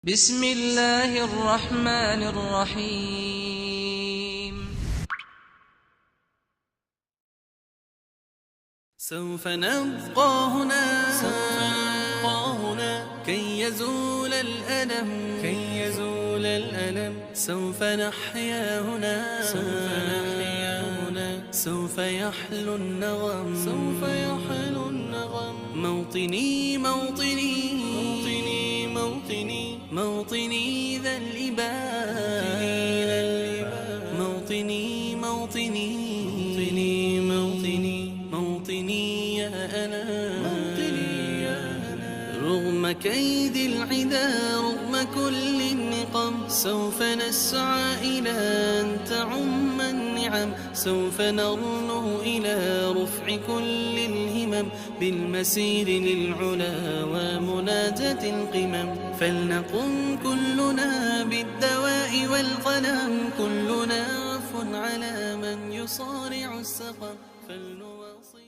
بسم الله الرحمن الرحيم. سوف نبقى هنا كي يزول الألم سوف نحيا هنا سوف يحلو النغم موطني ذا الإباء موطني يا أنا رغم كيد العدا رغم كل النقم سوف نسعى إلى أن تعم النعم سوف نرنو إلى رفع كل الهمم بالمسير للعلا ومناجاة القمم فلنقم كلنا بالدواء والقلم كلنا عفو على من يصارع السقم فلنواصل.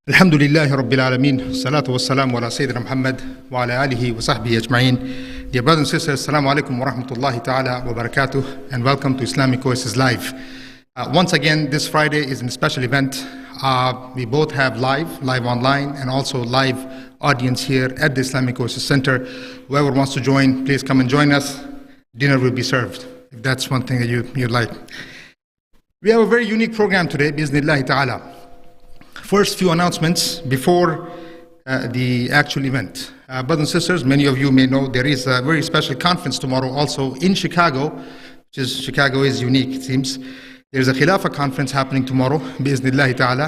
الحمد لله رب العالمين الصلاة والسلام على سيدنا محمد وعلى آله وصحبه أجمعين. Dear brothers and sisters, Assalamu alaikum wa rahmatullahi ta'ala wa barakatuh, and welcome to Islamic Oasis Live. Once again, this Friday is a special event. We both have live online, and also live audience here at the Islamic Oasis Center. Whoever wants to join, please come and join us. Dinner will be served, if that's one thing that you'd like. We have a very unique program today, bi'iznillahi ta'ala. First, few announcements before the actual event. Brothers and sisters, many of you may know there is a very special conference tomorrow also in Chicago, Chicago is unique, it seems. There's a Khilafah conference happening tomorrow, bi'iznillahi ta'ala.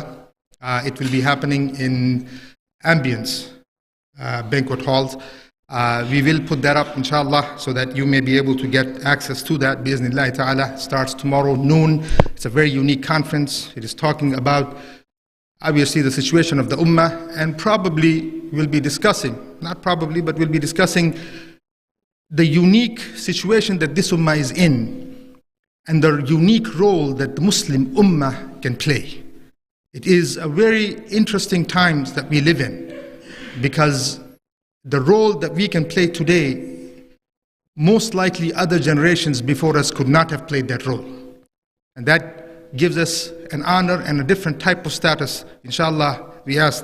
It will be happening in Ambience banquet halls. We will put that up, inshallah, so that you may be able to get access to that, bi'iznillahi ta'ala. It starts tomorrow noon. It's a very unique conference. It is talking about obviously the situation of the Ummah, and probably we'll be discussing, not probably, but we'll be discussing the unique situation that this Ummah is in and the unique role that the Muslim Ummah can play. It is a very interesting times that we live in, because the role that we can play today, most likely other generations before us could not have played that role. And that gives us an honor and a different type of status. Inshallah, we ask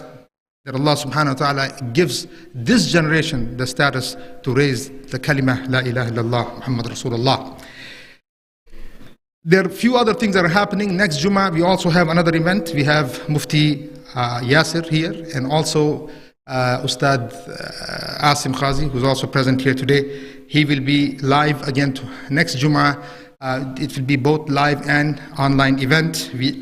that Allah subhanahu wa ta'ala gives this generation the status to raise the kalimah La ilaha illallah Muhammad Rasulullah. There are a few other things that are happening. Next Jummah, we also have another event. We have Mufti Yasir here, and also Ustad Asim Khazi, who's also present here today. He will be live again next Jummah. It will be both live and online event. We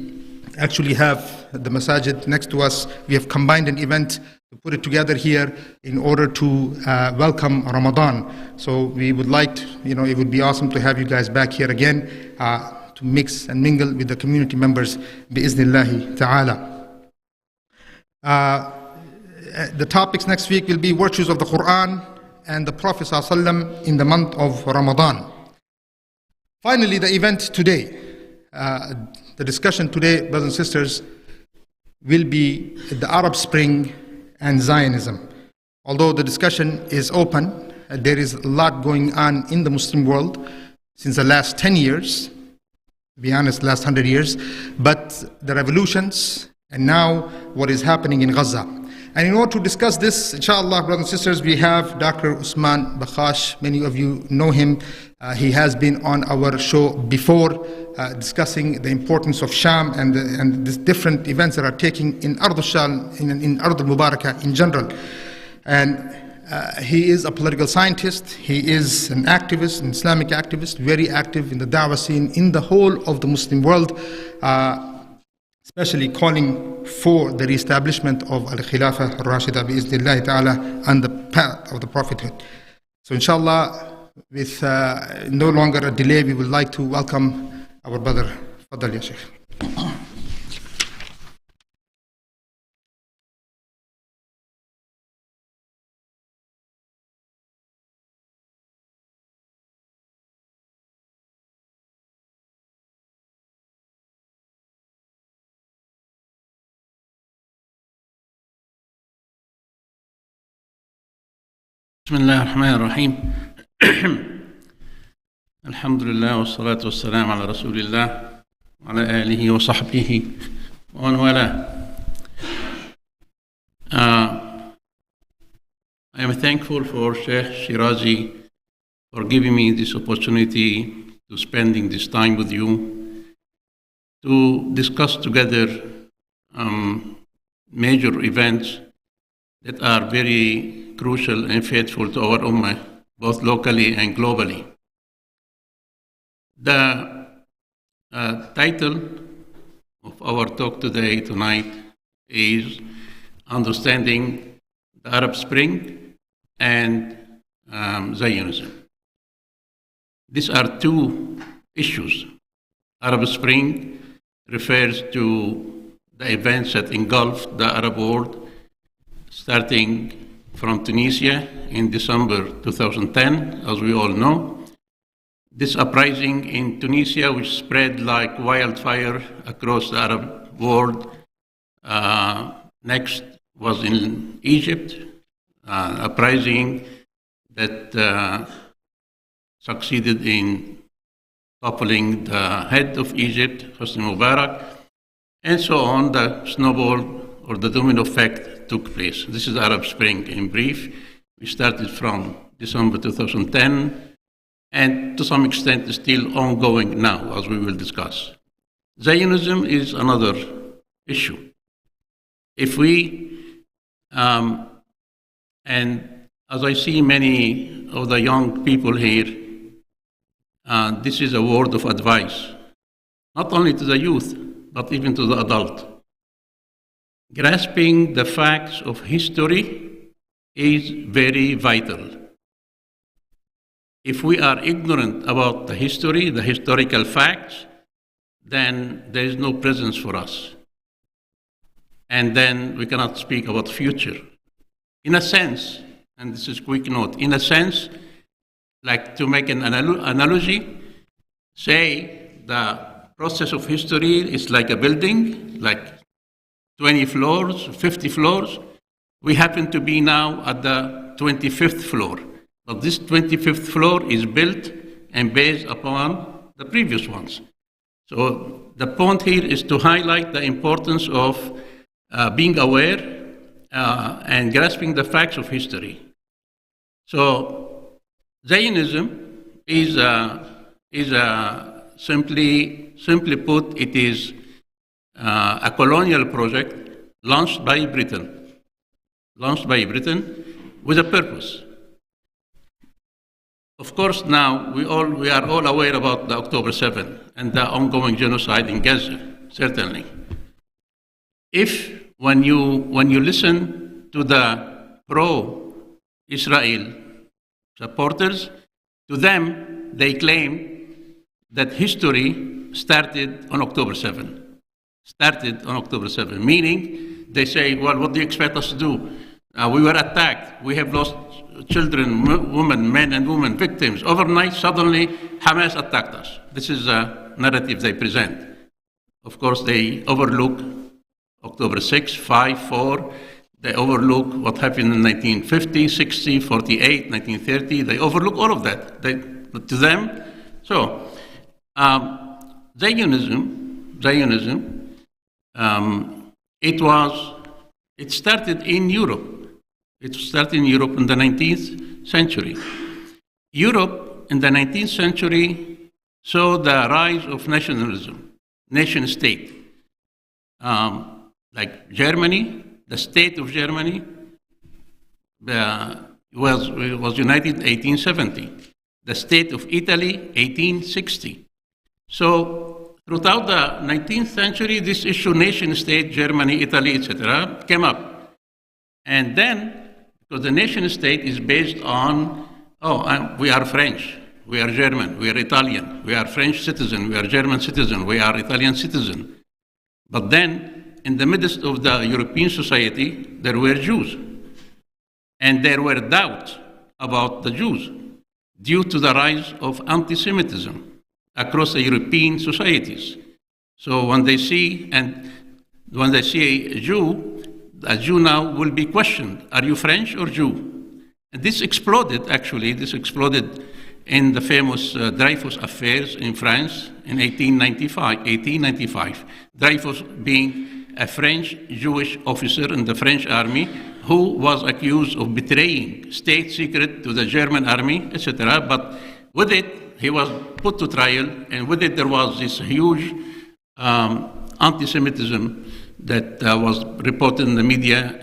actually have the masajid next to us. We have combined an event to put it together here in order to welcome Ramadan. So we would like to, it would be awesome to have you guys back here again to mix and mingle with the community members, bi'iznillahi ta'ala. The topics next week will be virtues of the Quran and the Prophet ﷺ in the month of Ramadan. Finally, the event today, the discussion today, brothers and sisters, will be the Arab Spring and Zionism. Although the discussion is open, there is a lot going on in the Muslim world since the last 10 years, to be honest, last 100 years, but the revolutions and now what is happening in Gaza. And in order to discuss this, inshallah, brothers and sisters, we have Dr. Osman Bakhach. Many of you know him. He has been on our show before discussing the importance of Sham and the different events that are taking in Ard al-Sham, in Ard al-Mubarakah in general. And he is a political scientist. He is an activist, an Islamic activist, very active in the da'wah scene in the whole of the Muslim world, especially calling for the reestablishment of Al-Khilafah Al-Rashida bi'iznillahi ta'ala on the path of the prophethood. So inshallah, with no longer a delay, we would like to welcome our brother. Fadal ya Shaykh. بسم الله الرحمن الرحيم. الحمد لله والصلاة والسلام على رسول الله وعلى آله وصحبه ومن والاه. I am thankful for Sheikh Shirazi for giving me this opportunity to spending this time with you to discuss together major events that are very crucial and faithful to our Ummah, both locally and globally. The title of our talk tonight is Understanding the Arab Spring and Zionism. These are two issues. Arab Spring refers to the events that engulfed the Arab world, starting from Tunisia in December 2010, as we all know. This uprising in Tunisia, which spread like wildfire across the Arab world. Next was in Egypt, uprising that succeeded in toppling the head of Egypt, Hosni Mubarak, and so on. The snowball or the domino effect took place. This is Arab Spring in brief. We started from December 2010, and to some extent is still ongoing now, as we will discuss. Zionism is another issue. If we, and as I see many of the young people here, this is a word of advice, not only to the youth, but even to the adult. Grasping the facts of history is very vital. If we are ignorant about the history, the historical facts, then there is no presence for us. And then we cannot speak about future. In a sense, and this is a quick note, in a sense, like to make an analogy, say the process of history is like a building, like 20 floors, 50 floors. We happen to be now at the 25th floor. But this 25th floor is built and based upon the previous ones. So the point here is to highlight the importance of being aware and grasping the facts of history. So Zionism is simply put, it is a colonial project launched by Britain with a purpose. Of course, now we are all aware about the October 7th and the ongoing genocide in Gaza, certainly. If when you listen to the pro-Israel supporters, to them they claim that history started on October 7th. Meaning they say, well, what do you expect us to do? We were attacked. We have lost children, women, men and women, victims. Overnight, suddenly, Hamas attacked us. This is a narrative they present. Of course, they overlook October 6, 5, 4. They overlook what happened in 1950, 60, 48, 1930. They overlook all of that. To them, so Zionism, it started in Europe. It started in Europe in the 19th century. Europe in the 19th century saw the rise of nationalism, nation state. Like Germany, the state of Germany was united in 1870. The state of Italy, 1860. So throughout the 19th century, this issue, nation state, Germany, Italy, etc., came up. And then, because the nation state is based on, we are French, we are German, we are Italian, we are French citizen, we are German citizen, we are Italian citizen. But then, in the midst of the European society, there were Jews. And there were doubts about the Jews due to the rise of anti-Semitism across the European societies. So when they see a Jew now will be questioned, are you French or Jew? And this exploded, actually, in the famous Dreyfus affairs in France in 1895. Dreyfus being a French Jewish officer in the French army who was accused of betraying state secret to the German army, etc. But with it, he was put to trial, and with it there was this huge anti-Semitism that was reported in the media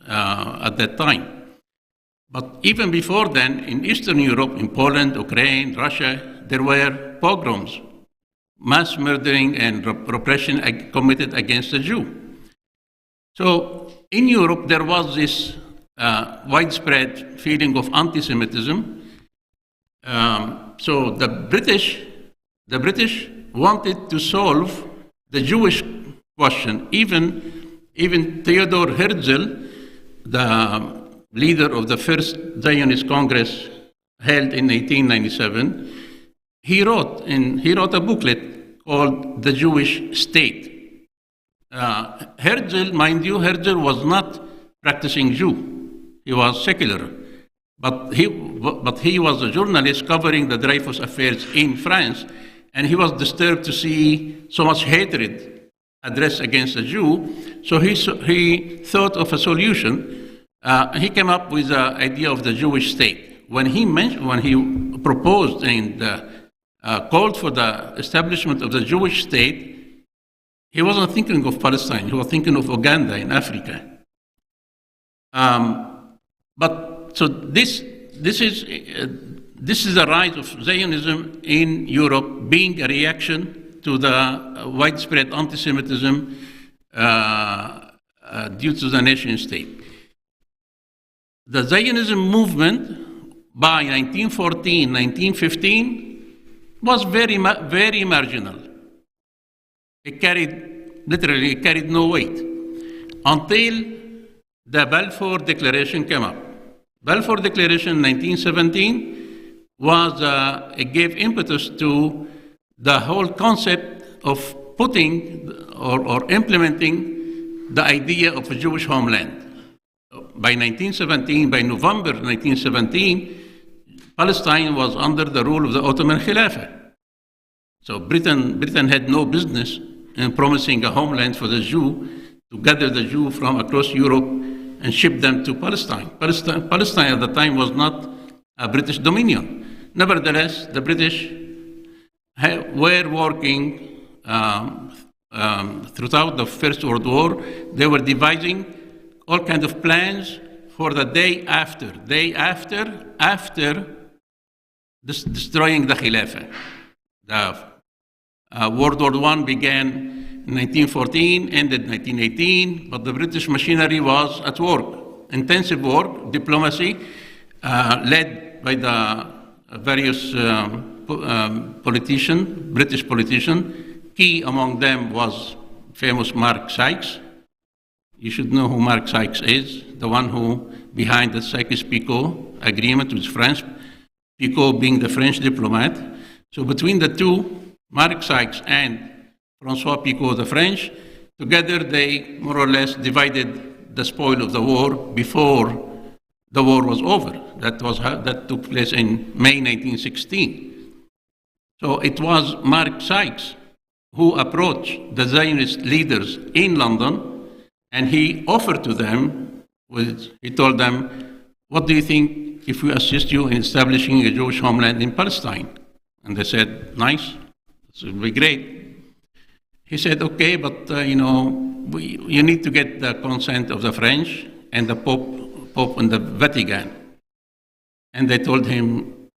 at that time. But even before then, in Eastern Europe, in Poland, Ukraine, Russia, there were pogroms, mass murdering and repression committed against the Jew. So in Europe, there was this widespread feeling of anti-Semitism. So the British wanted to solve the Jewish question. Even Theodor Herzl, the leader of the first Zionist Congress held in 1897, he wrote a booklet called The Jewish State. Herzl, mind you, Herzl was not practicing Jew. He was secular. But he was a journalist covering the Dreyfus affairs in France, and he was disturbed to see so much hatred addressed against the Jew. So he thought of a solution. He came up with the idea of the Jewish state. When he proposed and called for the establishment of the Jewish state, he wasn't thinking of Palestine. He was thinking of Uganda in Africa. So this is the rise of Zionism in Europe, being a reaction to the widespread anti-Semitism due to the nation state. The Zionism movement by 1914, 1915 was very marginal. It carried no weight until the Balfour Declaration came up. Balfour Declaration in 1917 it gave impetus to the whole concept of putting or implementing the idea of a Jewish homeland. By November 1917, Palestine was under the rule of the Ottoman Khilafah. So Britain had no business in promising a homeland for the Jew, to gather the Jew from across Europe and ship them to Palestine. Palestine at the time was not a British dominion. Nevertheless, the British were working throughout the First World War. They were devising all kinds of plans for the day after destroying the Khilafah. World War I began in 1914, ended in 1918, but the British machinery was at work. Intensive work, diplomacy, led by the various British politicians. Key among them was famous Mark Sykes. You should know who Mark Sykes is, the one who behind the Sykes-Picot agreement with France, Picot being the French diplomat. So between the two, Mark Sykes and François Picot, the French, together they more or less divided the spoil of the war before the war was over. That took place in May 1916. So it was Mark Sykes who approached the Zionist leaders in London, and he offered to them, he told them, what do you think if we assist you in establishing a Jewish homeland in Palestine? And they said, nice, this would be great. He said, okay, but you need to get the consent of the French and the Pope and the Vatican. And they told him,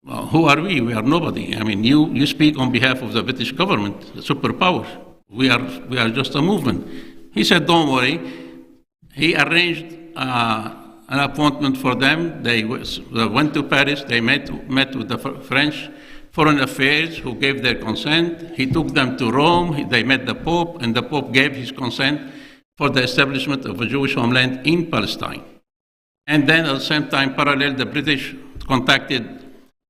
well, who are we? We are nobody. I mean, you speak on behalf of the British government, the superpower. We are just a movement. He said, don't worry. He arranged an appointment for them. They went to Paris. They met with the French Foreign Affairs, who gave their consent. He took them to Rome. They met the Pope, and the Pope gave his consent for the establishment of a Jewish homeland in Palestine. And then at the same time, parallel, the British contacted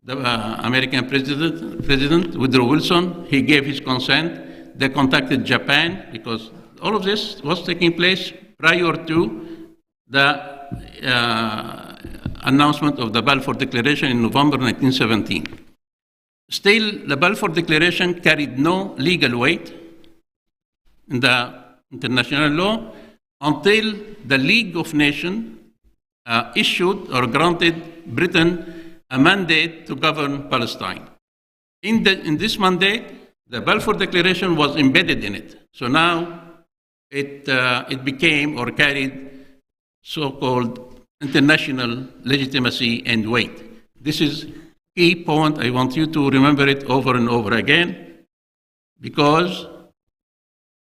the American President Woodrow Wilson. He gave his consent. They contacted Japan, because all of this was taking place prior to the announcement of the Balfour Declaration in November 1917. Still, the Balfour Declaration carried no legal weight in the international law until the League of Nations issued or granted Britain a mandate to govern Palestine. In this mandate, the Balfour Declaration was embedded in it. So now it became or carried so-called international legitimacy and weight. This is key point. I want you to remember it over and over again, because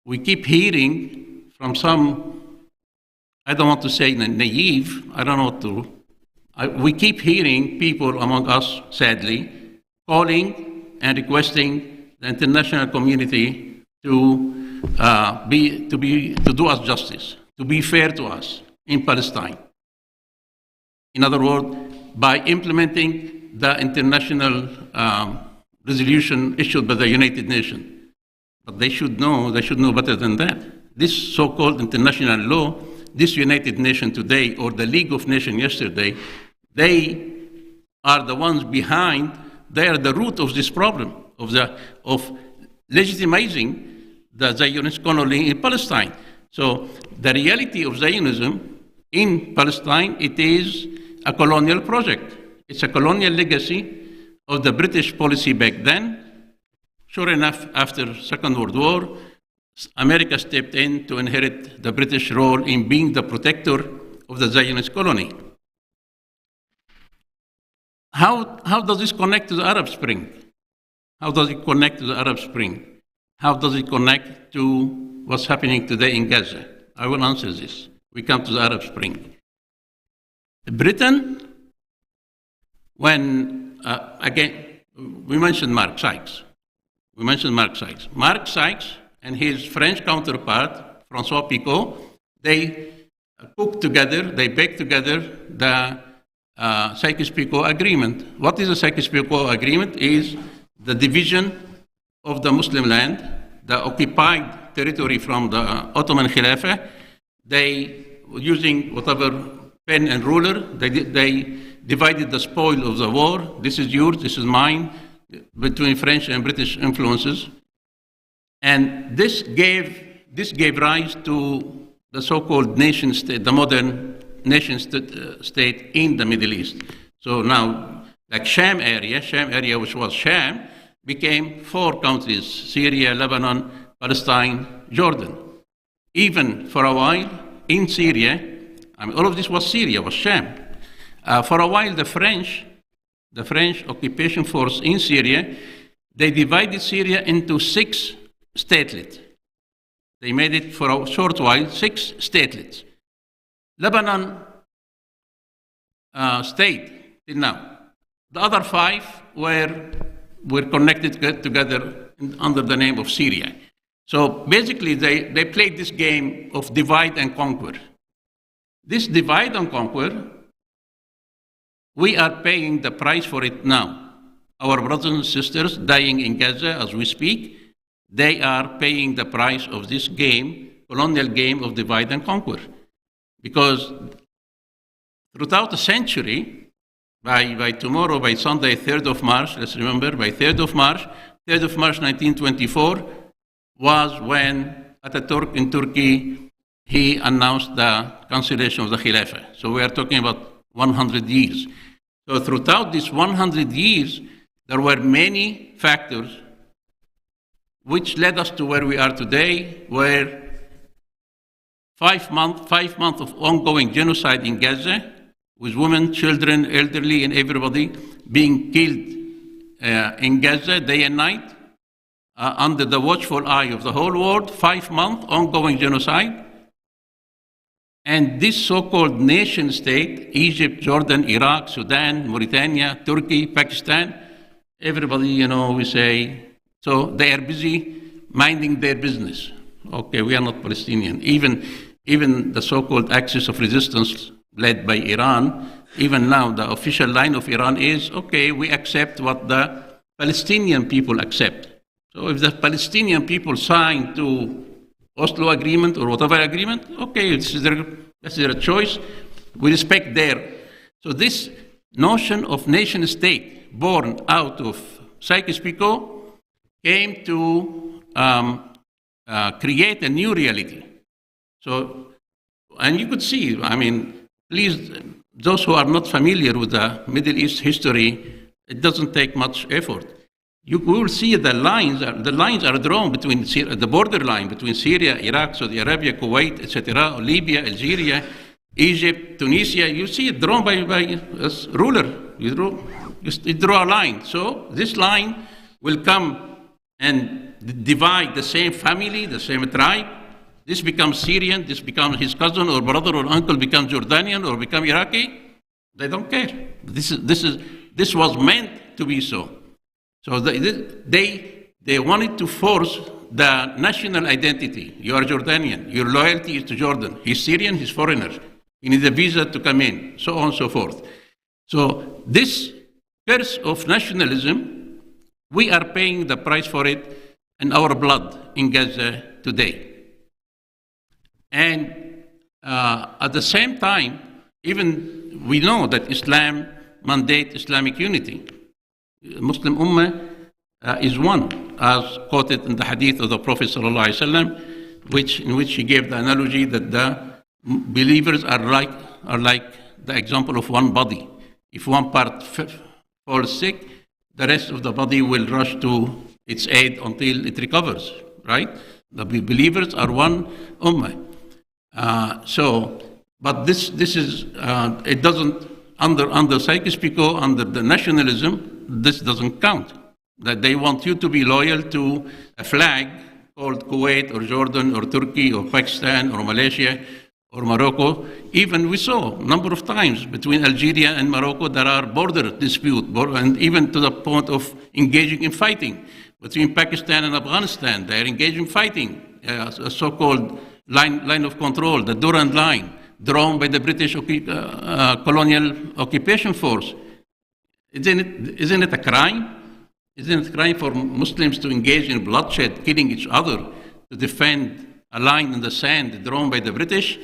we keep hearing from some, I don't want to say naive, I don't know what to, we keep hearing people among us, sadly, calling and requesting the international community to do us justice, to be fair to us in Palestine. In other words, by implementing the international resolution issued by the United Nations. But they should know better than that. This so-called international law, this United Nations today, or the League of Nations yesterday, they are the ones behind, they are the root of this problem, of legitimizing the Zionist colony in Palestine. So the reality of Zionism in Palestine, it is a colonial project. It's a colonial legacy of the British policy back then. Sure enough, after Second World War, America stepped in to inherit the British role in being the protector of the Zionist colony. How does this connect to the Arab Spring? How does it connect to the Arab Spring? How does it connect to what's happening today in Gaza? I will answer this. We come to the Arab Spring. Britain, when, again, we mentioned Mark Sykes. Mark Sykes and his French counterpart, François Picot, they cooked together, they baked together the Sykes-Picot Agreement. What is the Sykes-Picot Agreement? Is the division of the Muslim land, the occupied territory from the Ottoman Khilafah. They, using whatever pen and ruler, they divided the spoil of the war. This is yours, this is mine, between French and British influences. And this gave rise to the so-called nation state, the modern nation state in the Middle East. So now, like Sham area, which was Sham, became 4 countries: Syria, Lebanon, Palestine, Jordan. Even for a while in Syria, I mean, all of this was Syria, was Sham. For a while, the French occupation force in Syria, they divided Syria into 6 statelets. They made it for a short while 6 statelets. Lebanon stayed till now. The other 5 were connected together under the name of Syria. So basically, they played this game of divide and conquer. This divide and conquer, we are paying the price for it now. Our brothers and sisters dying in Gaza as we speak, they are paying the price of this game, colonial game of divide and conquer. Because throughout a century, by tomorrow, by Sunday, 3rd of March, let's remember, by 3rd of March 1924, was when Ataturk in Turkey, he announced the cancellation of the Khilafah. So we are talking about 100 years. So throughout these 100 years, there were many factors which led us to where we are today, where 5 months of ongoing genocide in Gaza, with women, children, elderly, and everybody being killed in Gaza day and night, under the watchful eye of the whole world, 5 months ongoing genocide. And this so-called nation state, Egypt, Jordan, Iraq, Sudan, Mauritania, Turkey, Pakistan, everybody, we say, so they are busy minding their business. Okay, we are not Palestinian. Even the so-called axis of resistance led by Iran, even now the official line of Iran is, okay, we accept what the Palestinian people accept. So if the Palestinian people sign to Oslo agreement or whatever agreement, okay, that's their choice. We respect their. So this notion of nation state born out of Sykes-Picot came to create a new reality. So, and you could see, I mean, please, those who are not familiar with the Middle East history, it doesn't take much effort. You will see the lines are drawn between the borderline between Syria, Iraq, Saudi Arabia, Kuwait, etc., Libya, Algeria, Egypt, Tunisia. You see it drawn by a ruler. You draw a line. So this line will come and divide the same family, the same tribe. This becomes Syrian, this becomes his cousin or brother or uncle becomes Jordanian or become Iraqi. They don't care. This was meant to be so. So they wanted to force the national identity. You are Jordanian. Your loyalty is to Jordan. He's Syrian, he's foreigner. He needs a visa to come in, so on and so forth. So this curse of nationalism, we are paying the price for it in our blood in Gaza today. And at the same time, even we know that Islam mandates Islamic unity. Muslim Ummah is one, as quoted in the hadith of the Prophet ﷺ, in which he gave the analogy that the believers are like the example of one body. If one part falls sick, the rest of the body will rush to its aid until it recovers, right? The believers are one Ummah. But this is, it doesn't, under Sykes-Picot, under the nationalism, this doesn't count. That they want you to be loyal to a flag called Kuwait or Jordan or Turkey or Pakistan or Malaysia or Morocco. Even we saw a number of times between Algeria and Morocco there are border disputes, and even to the point of engaging in fighting. Between Pakistan and Afghanistan, they are engaging in fighting, a so-called line of control, the Durand Line, drawn by the British colonial occupation force. Isn't it a crime? Isn't it a crime for Muslims to engage in bloodshed, killing each other, to defend a line in the sand drawn by the British?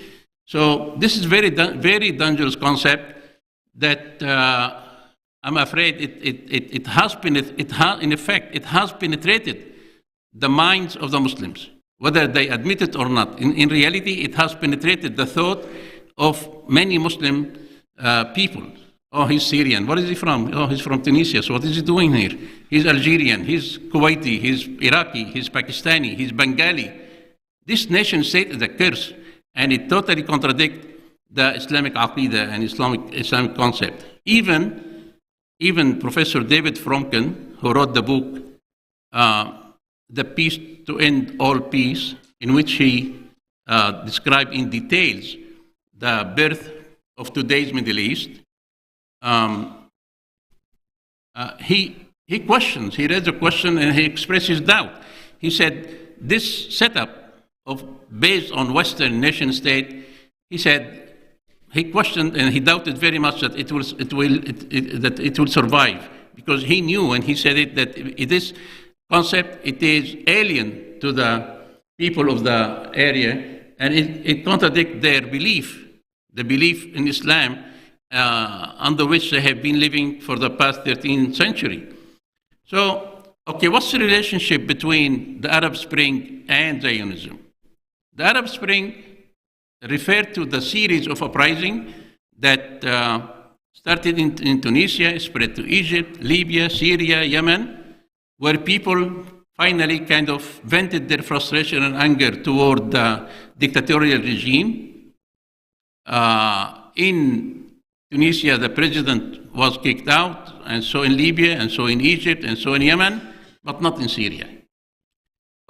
So this is very dangerous concept that I'm afraid it has penetrated the minds of the Muslims, whether they admit it or not. In reality, it has penetrated the thought of many Muslim people. Oh, he's Syrian. Where is he from? Oh, he's from Tunisia. So what is he doing here? He's Algerian, he's Kuwaiti, he's Iraqi, he's Pakistani, he's Bengali. This nation state is a curse, and it totally contradicts the Islamic Aqidah and Islamic concept. Even Professor David Fromkin, who wrote the book, The Peace to End All Peace, in which he described in details the birth of today's Middle East, he questions, he raised a question and he expresses doubt. He said, this setup based on Western nation state, he said, he questioned and he doubted very much that it will survive, because he knew, and he said it, that this concept, it is alien to the people of the area, and it contradicts their belief, the belief in Islam, under which they have been living for the past 13th century. So, okay, what's the relationship between the Arab Spring and Zionism? The Arab Spring referred to the series of uprisings that started in Tunisia, spread to Egypt, Libya, Syria, Yemen, where people finally kind of vented their frustration and anger toward the dictatorial regime. In Tunisia, the president was kicked out, and so in Libya, and so in Egypt, and so in Yemen, but not in Syria.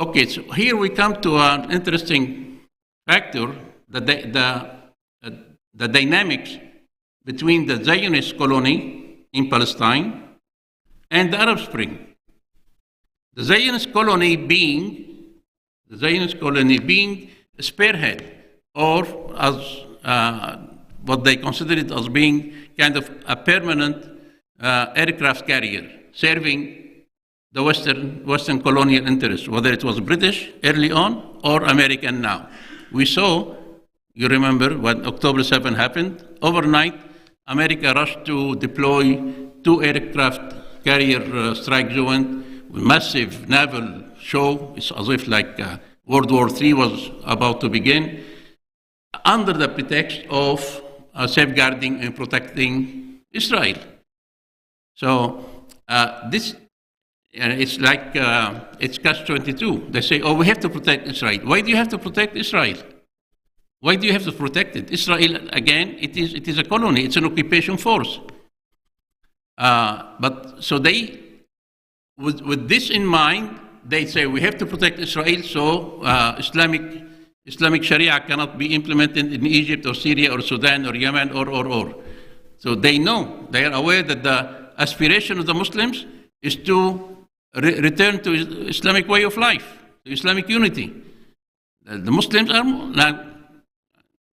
Okay, so here we come to an interesting factor, the dynamics between the Zionist colony in Palestine and the Arab Spring. The Zionist colony being a spearhead, or as what they considered as being kind of a permanent aircraft carrier, serving the Western colonial interests, whether it was British early on or American now. We saw, you remember when October 7 happened, overnight, America rushed to deploy 2 aircraft carrier strike joint with massive naval show. It's as if like World War III was about to begin, under the pretext of safeguarding and protecting Israel. So this, it's like, it's catch-22. They say, oh, we have to protect Israel. Why do you have to protect Israel? Why do you have to protect it? Israel, again, it is a colony. It's an occupation force. But so they, with this in mind, they say we have to protect Israel, so Islamic Sharia cannot be implemented in Egypt or Syria or Sudan or Yemen or. So they know, they are aware that the aspiration of the Muslims is to return to Islamic way of life, to Islamic unity. The Muslims are now.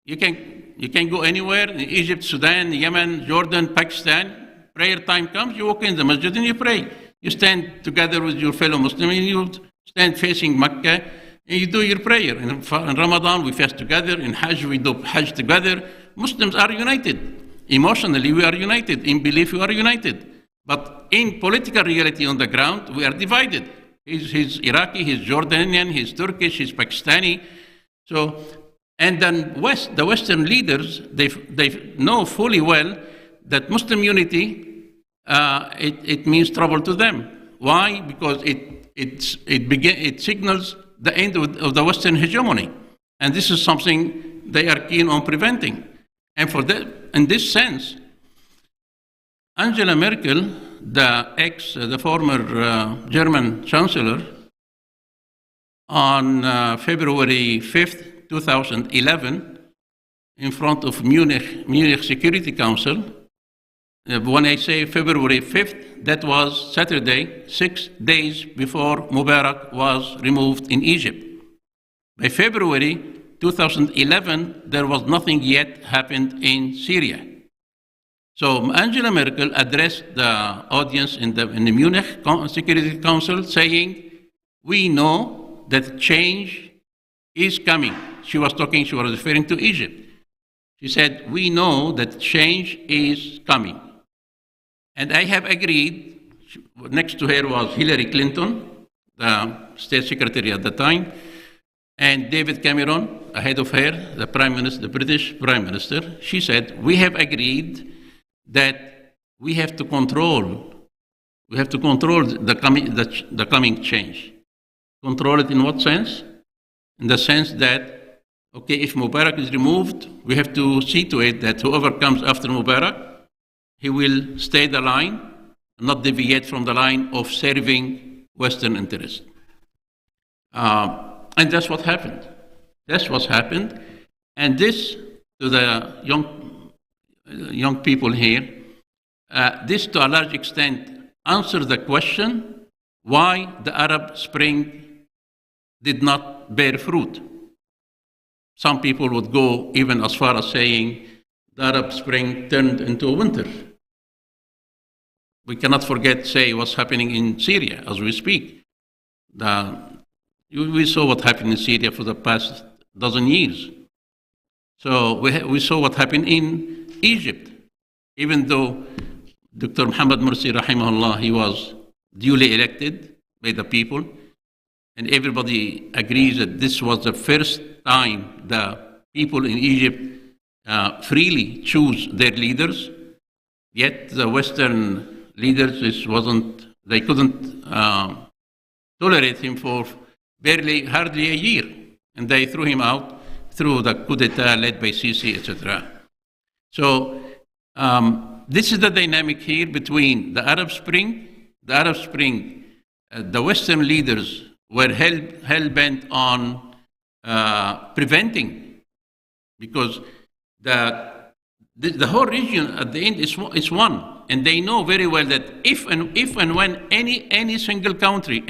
You can go anywhere in Egypt, Sudan, Yemen, Jordan, Pakistan. Prayer time comes, you walk in the masjid and you pray. You stand together with your fellow Muslims and you stand facing Mecca and you do your prayer. In Ramadan, we fast together. In Hajj, we do Hajj together. Muslims are united. Emotionally, we are united. In belief, we are united. But in political reality on the ground, we are divided. He's Iraqi, he's Jordanian, he's Turkish, he's Pakistani. So, and then the Western leaders, they know fully well that Muslim unity, it means trouble to them. Why? Because it signals the end of the Western hegemony. And this is something they are keen on preventing. And for that, in this sense, Angela Merkel, the former German chancellor, on February 5th, 2011, in front of Munich Security Council. When I say February 5th, that was Saturday, 6 days before Mubarak was removed in Egypt. By February 2011, there was nothing yet happened in Syria. So Angela Merkel addressed the audience in the Munich Security Council saying, we know that change is coming. She was referring to Egypt. She said, we know that change is coming. And I have agreed, next to her was Hillary Clinton, the state secretary at the time, and David Cameron, ahead of her, the British Prime Minister. She said, we have agreed that we have to control the coming change. Control it in what sense? In the sense that, okay, if Mubarak is removed, we have to see to it that whoever comes after Mubarak, he will stay the line, not deviate from the line of serving Western interests. And that's what happened. That's what happened. And this, to the young people here, this to a large extent answers the question why the Arab Spring did not bear fruit. Some people would go even as far as saying the Arab Spring turned into a winter. We cannot forget, say, what's happening in Syria as we speak. We saw what happened in Syria for the past dozen years. So we saw what happened in Egypt. Even though Dr. Muhammad Morsi, rahimahullah, he was duly elected by the people, and everybody agrees that this was the first time the people in Egypt freely choose their leaders, yet the Western leaders they couldn't tolerate him for hardly a year, and they threw him out through the coup d'etat led by Sisi, etc. So this is the dynamic here between the Arab Spring. The Arab Spring, the Western leaders were hell-bent on preventing, because the whole region at the end is one. And they know very well that if and when any single country,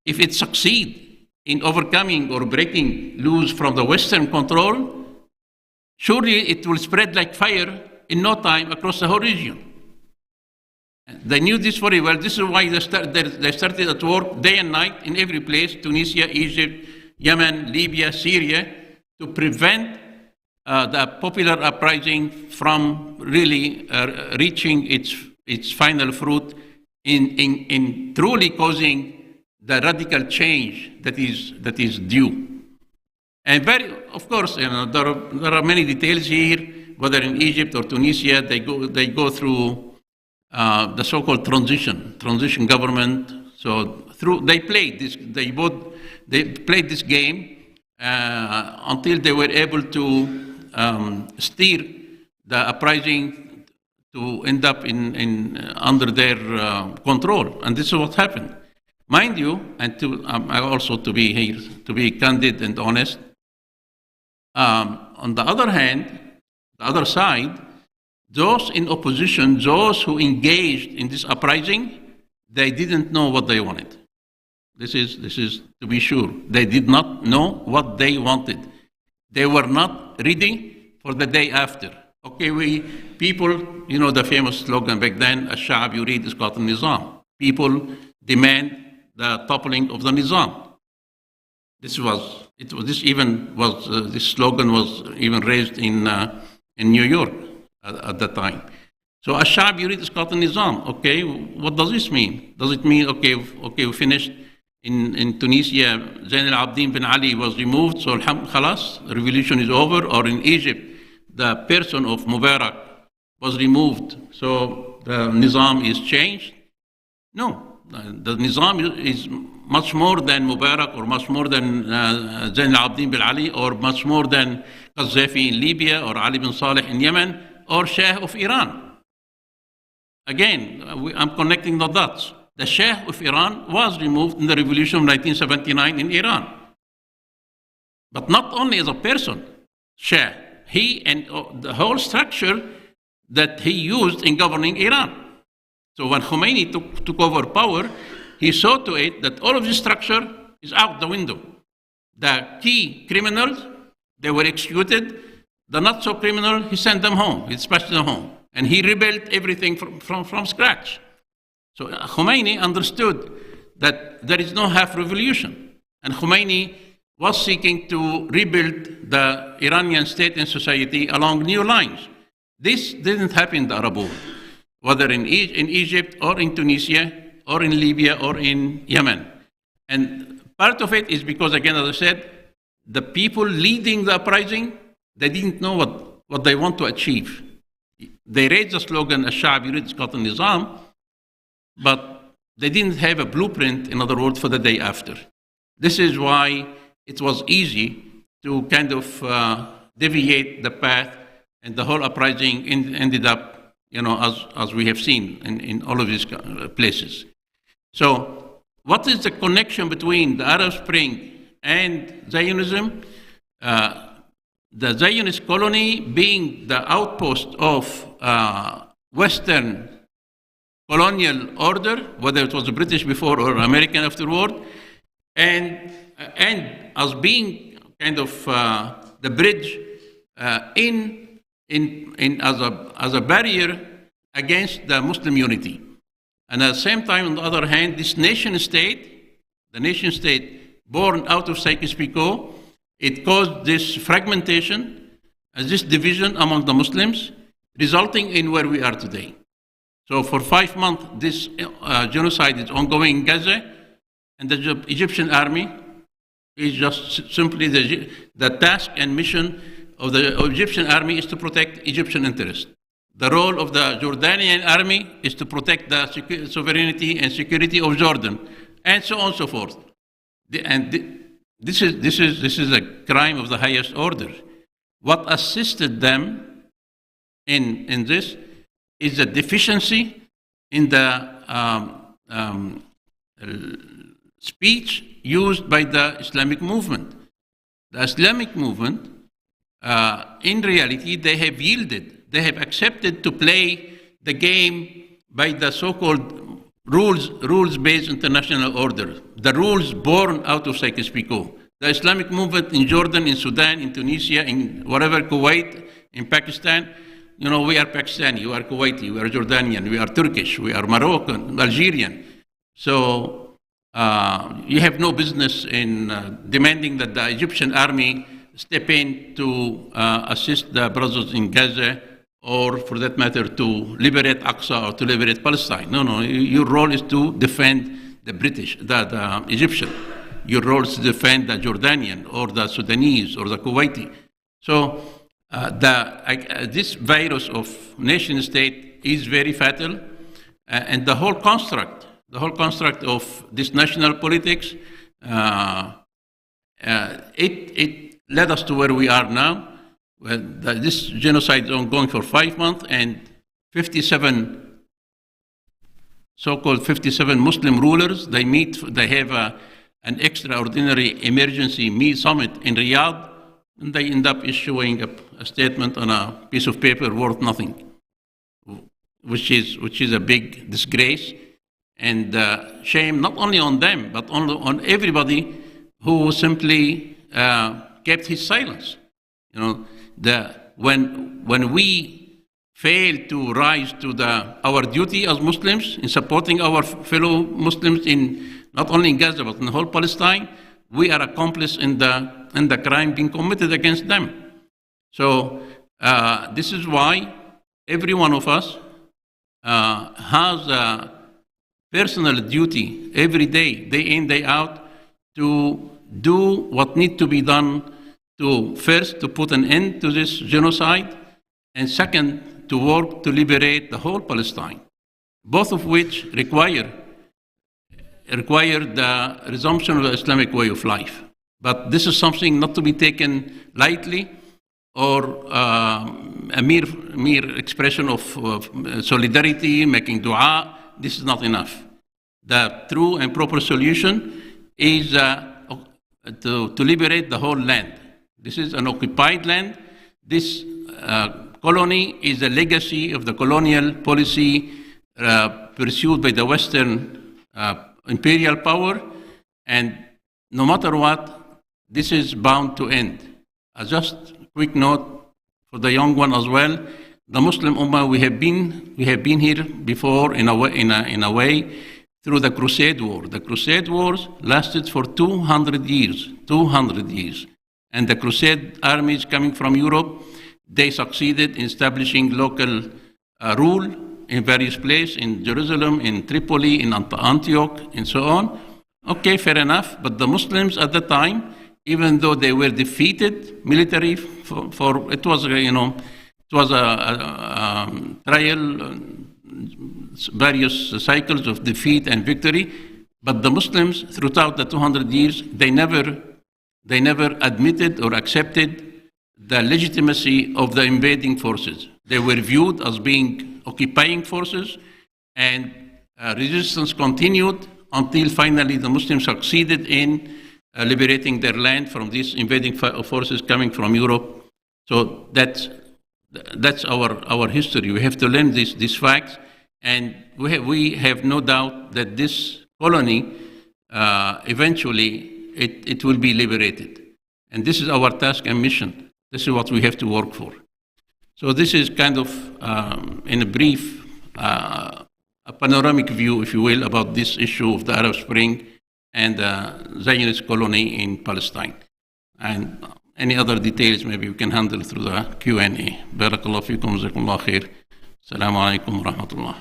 if it succeeds in overcoming or breaking loose from the Western control, surely it will spread like fire in no time across the whole region. They knew this very well. This is why they started at work day and night in every place, Tunisia, Egypt, Yemen, Libya, Syria, to prevent the popular uprising from really reaching its final fruit in truly causing the radical change that is due. And of course, there are many details here. Whether in Egypt or Tunisia, they go through the so-called transition government. So they played this game until they were able to steer the uprising to end up under their control, and this is what happened. Mind you, and also to be here, to be candid and honest. On the other hand, the other side, those in opposition, those who engaged in this uprising, they didn't know what they wanted. This is to be sure. They did not know what they wanted. They were not ready for the day after. Okay, people, you know the famous slogan back then, "Al-Sha'ab yurid isqat al-Nizam." People demand the toppling of the Nizam. This slogan was even raised in New York at that time. So Al-Sha'ab yurid isqat al-Nizam. Okay, what does this mean? Does it mean okay, we finished in Tunisia, Zain al-Abidin bin Ali was removed, so khalas, the revolution is over? Or in Egypt, the person of Mubarak was removed, so the Nizam is changed? No, the Nizam is much more than Mubarak, or much more than Zain al-Abidin bin Ali, or much more than Qaddafi in Libya, or Ali bin Saleh in Yemen, or Shah of Iran. Again, I'm connecting the dots. The Shah of Iran was removed in the revolution of 1979 in Iran. But not only as a person, Shah, he and the whole structure that he used in governing Iran. So when Khomeini took over power, he saw to it that all of this structure is out the window. The key criminals, they were executed. The not so criminal, he sent them home, he dispatched them home. And he rebuilt everything from scratch. So Khomeini understood that there is no half revolution. And Khomeini was seeking to rebuild the Iranian state and society along new lines. This didn't happen in the Arab world, whether in Egypt or in Tunisia or in Libya or in Yemen. And part of it is because, again, as I said, the people leading the uprising, they didn't know what they want to achieve. They raised the slogan, "Al-Sha'ab yurid isqat al-Nizam," but they didn't have a blueprint, in other words, for the day after. This is why it was easy to kind of deviate the path, and the whole uprising ended up, as we have seen in all of these places. So what is the connection between the Arab Spring and Zionism? The Zionist colony being the outpost of Western colonial order, whether it was British before or American afterward, and as being kind of the bridge as a barrier against the Muslim unity. And at the same time, on the other hand, this nation state, the nation state born out of Sykes-Picot, it caused this fragmentation, this division among the Muslims, resulting in where we are today. So for 5 months, this genocide is ongoing in Gaza, and the Egyptian army is just simply the task and mission of the Egyptian army is to protect Egyptian interests. The role of the Jordanian army is to protect the sovereignty and security of Jordan, and so on and so forth. This is a crime of the highest order. What assisted them in this is the deficiency in the speech used by the Islamic movement. The Islamic movement, in reality, they have yielded. They have accepted to play the game by the so-called rules-based international order, the rules born out of Sykes-Picot. The Islamic movement in Jordan, in Sudan, in Tunisia, in whatever, Kuwait, in Pakistan, we are Pakistani, we are Kuwaiti, we are Jordanian, we are Turkish, we are Moroccan, Algerian. So you have no business in demanding that the Egyptian army step in to assist the brothers in Gaza, or for that matter, to liberate Aqsa or to liberate Palestine. No, your role is to defend the British, the Egyptian. Your role is to defend the Jordanian or the Sudanese or the Kuwaiti. So this virus of nation state is very fatal, and the whole construct of this national politics, it led us to where we are now. This genocide is ongoing for 5 months, and 57 so-called 57 Muslim rulers, they have an extraordinary emergency summit in Riyadh, and they end up issuing a statement on a piece of paper worth nothing, which is a big disgrace and shame not only on them, but on everybody who simply kept his silence. When we fail to rise to our duty as Muslims in supporting our fellow Muslims in not only in Gaza but in the whole Palestine, we are accomplices in the crime being committed against them. So this is why every one of us has a personal duty every day, day in, day out, to do what needs to be done to first to put an end to this genocide, and second, to work to liberate the whole Palestine, both of which require the resumption of the Islamic way of life. But this is something not to be taken lightly or a mere expression of solidarity, making dua. This is not enough. The true and proper solution is to liberate the whole land. This is an occupied land. This colony is a legacy of the colonial policy pursued by the Western imperial power, and no matter what, this is bound to end. Just a quick note for the young one as well. The Muslim Ummah, we have been here before in a way through the Crusade War. The Crusade Wars lasted for 200 years, 200 years. And the Crusade armies coming from Europe, they succeeded in establishing local rule in various places, in Jerusalem, in Tripoli, in Antioch, and so on. Okay, fair enough. But the Muslims at the time, even though they were defeated military, it was a trial, various cycles of defeat and victory. But the Muslims, throughout the 200 years, they never admitted or accepted the legitimacy of the invading forces. They were viewed as being occupying forces, and resistance continued until finally the Muslims succeeded in liberating their land from these invading forces coming from Europe. So that's our history. We have to learn these facts, and we have no doubt that this colony eventually it will be liberated. And this is our task and mission. This is what we have to work for. So this is kind of, in a brief, a panoramic view, if you will, about this issue of the Arab Spring and the Zionist colony in Palestine. And any other details maybe we can handle through the Q&A. Barakallahu feekum, jazakumullah khair. Assalamu alaikum wa rahmatullah.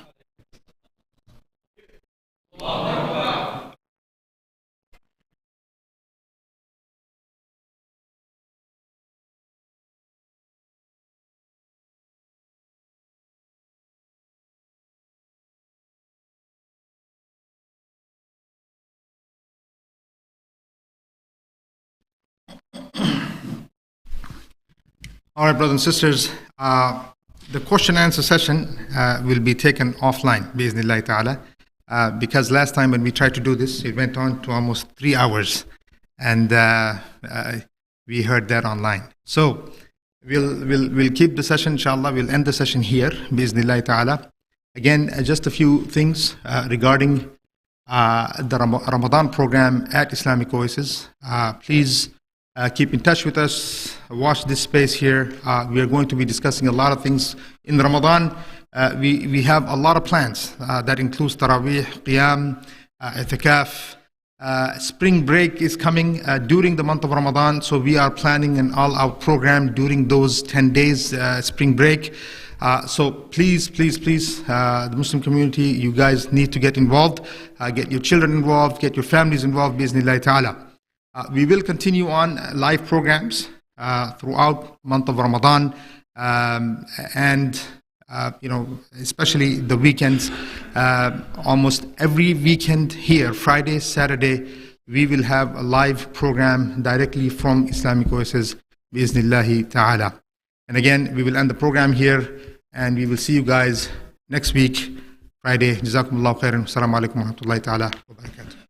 All right, brothers and sisters, the question and answer session will be taken offline, bi'iznillahi ta'ala, because last time when we tried to do this, it went on to almost 3 hours, and we heard that online. So we'll keep the session, inshallah. We'll end the session here, bi'iznillahi ta'ala. Again, just a few things regarding the Ramadan program at Islamic Oasis. Please keep in touch with us. Watch this space here. We are going to be discussing a lot of things in Ramadan. We have a lot of plans that includes Taraweeh, Qiyam, Itikaf, Spring break is coming during the month of Ramadan, so we are planning an all-out program during those 10 days spring break. So please, the Muslim community, you guys need to get involved. Get your children involved, get your families involved, bi'iznillahi ta'ala. We will continue on live programs throughout month of Ramadan, and especially the weekends. Almost every weekend here, Friday, Saturday, we will have a live program directly from Islamic Oasis, bi'iznillahi ta'ala. And again, we will end the program here, and we will see you guys next week, Friday. Jazakumullahu khairan. Assalamu alaikum wa rahmatullahi ta'ala wa barakatuh.